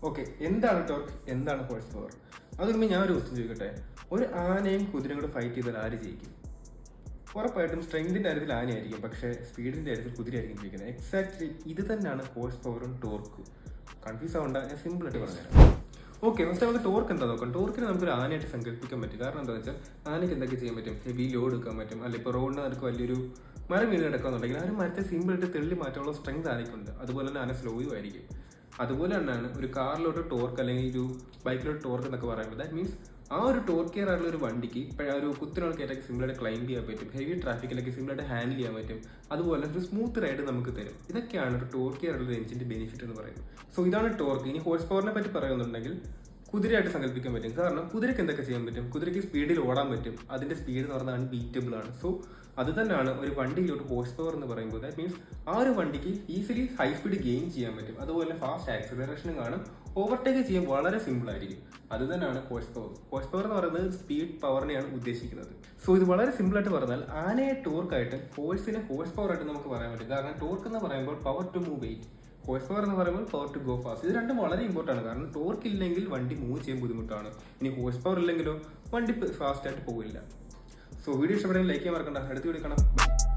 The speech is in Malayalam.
ഓക്കെ, എന്താണ് ടോർക്ക്, എന്താണ് ഹോഴ്സ് പവർ? അതിന് ഞാൻ ഒരു ക്വസ്റ്റ്യൻ ചോദിക്കട്ടെ. ഒരു ആനയും കുതിരയും കൂടെ ഫൈറ്റ് ചെയ്താൽ ആര് ജയിക്കും? ഉറപ്പായിട്ടും സ്ട്രെങ്തിന്റെ കാര്യത്തിൽ ആനയായിരിക്കും, പക്ഷേ സ്പീഡിന്റെ കാര്യത്തിൽ കുതിരയായിരിക്കും ജയിക്കുന്നത്. എക്സാക്ട്ലി ഇത് തന്നെയാണ് ഹോഴ്സ് പവറും ടോർക്കും. കൺഫ്യൂസ് ആവണ്ട, ഞാൻ സിമ്പിൾ ആയിട്ട് പറഞ്ഞുതരാം. ഓക്കെ, ഫസ്റ്റ് നമുക്ക് ടോർക്ക് എന്താ നോക്കാം. ടോർക്കിന് നമുക്കൊരു ആനയായിട്ട് സങ്കല്പിക്കാൻ പറ്റും. കാരണം എന്താ വെച്ചാൽ ആനയ്ക്ക് എന്തൊക്കെ ചെയ്യാൻ പറ്റും? ഹെവി ലോഡ് എടുക്കാൻ പറ്റും. അല്ല, ഇപ്പോൾ റോഡിന് നിനക്ക് വലിയൊരു മരം വീണ് കിടക്കാന്നുണ്ടെങ്കിൽ ആ ഒരു മരത്തെ സിമ്പിളായിട്ട് തെള്ളി മാറ്റാനുള്ള സ്ട്രെങ്ത് ആനയ്ക്കുണ്ട്. അതുപോലെ തന്നെ ആന സ്ലോയും ആയിരിക്കും. അതുപോലെ തന്നെയാണ് ഒരു കാറിലോട്ട് ടോർക്ക് അല്ലെങ്കിൽ ഒരു ബൈക്കിലോട്ട് ടോർക്ക് എന്നൊക്കെ പറയുമ്പോൾ ദാറ്റ് മീൻസ് ആ ഒരു ടോർക്കിയർ ആയിട്ടുള്ള ഒരു വണ്ടിക്ക് ഒരു കുത്തിനോട് കയറ്റൊക്കെ സിമ്പിളായിട്ട് ക്ലൈംബ് ചെയ്യാൻ പറ്റും. ഹെവി ട്രാഫിക്കിലൊക്കെ സിമ്പിളായിട്ട് ഹാൻഡിൽ ചെയ്യാൻ പറ്റും. അതുപോലെ ഒരു സ്മൂത്ത് റൈഡ് നമുക്ക് തരും. ഇതൊക്കെയാണ് ഒരു ടോർക്കിയർ ആയിട്ടുള്ള എഞ്ചിന്റെ ബെനിഫിറ്റ് എന്ന് പറയുന്നത്. സോ ഇതാണ് ടോർക്ക്. ഇനി ഹോഴ്സ് പവറിനെ പറ്റി പറയുന്നുണ്ടെങ്കിൽ കുതിരയായിട്ട് സങ്കല്പിക്കാൻ പറ്റും. കാരണം കുതിരയ്ക്ക് എന്തൊക്കെ ചെയ്യാൻ പറ്റും? കുതിരയ്ക്ക് സ്പീഡിൽ ഓടാൻ പറ്റും. അതിന്റെ സ്പീഡ് എന്ന് പറഞ്ഞാൽ ബീറ്റബിൾ ആണ്. സോ അത് തന്നെയാണ് ഒരു വണ്ടിയിലോട്ട് ഹോഴ്സ് പവർ എന്ന് പറയുമ്പോൾ. ദാറ്റ് മീൻസ് ആ ഒരു വണ്ടിക്ക് ഈസിലി ഹൈ സ്പീഡ് ഗെയിൻ ചെയ്യാൻ പറ്റും. അതുപോലെ ഫാസ്റ്റ് ആക്സിലറേഷനും കാണും. ഓവർടേക്ക് ചെയ്യാൻ വളരെ സിമ്പിൾ ആയിരിക്കും. അത് തന്നെയാണ് ഹോഴ്സ് പവർ. ഹോഴ്സ് പവർ എന്ന് പറയുന്നത് സ്പീഡ് പവറിനെയാണ് ഉദ്ദേശിക്കുന്നത്. സോ ഇത് വളരെ സിമ്പിൾ ആയിട്ട് പറഞ്ഞാൽ ആനയെ ടോർക്കായിട്ടും ഹോഴ്സിനെ ഹോഴ്സ് പവർ ആയിട്ട് നമുക്ക് പറയാൻ പറ്റും. കാരണം ടോർക്ക് എന്ന് പറയുമ്പോൾ power to move weight, horsepower എന്ന് പറയുമ്പോൾ പവർ ടു ഗോ ഫാസ്റ്റ്. ഇത് രണ്ടും വളരെ ഇമ്പോർട്ടൻ്റ് ആണ്. കാരണം ടോർക്ക് ഇല്ലെങ്കിൽ വണ്ടി മൂവ് ചെയ്യാൻ ബുദ്ധിമുട്ടാണ്. ഇനി ഹോഴ്സ് പവർ ഇല്ലെങ്കിലോ വണ്ടി ഫാസ്റ്റ് ആയിട്ട് പോകില്ല. സോ വീഡിയോ ഇഷ്ടപ്പെടുമെങ്കിൽ ലൈക്ക് ചെയ്യാൻ മറക്കണ്ട. അടുത്ത വീഡിയോ കാണാം.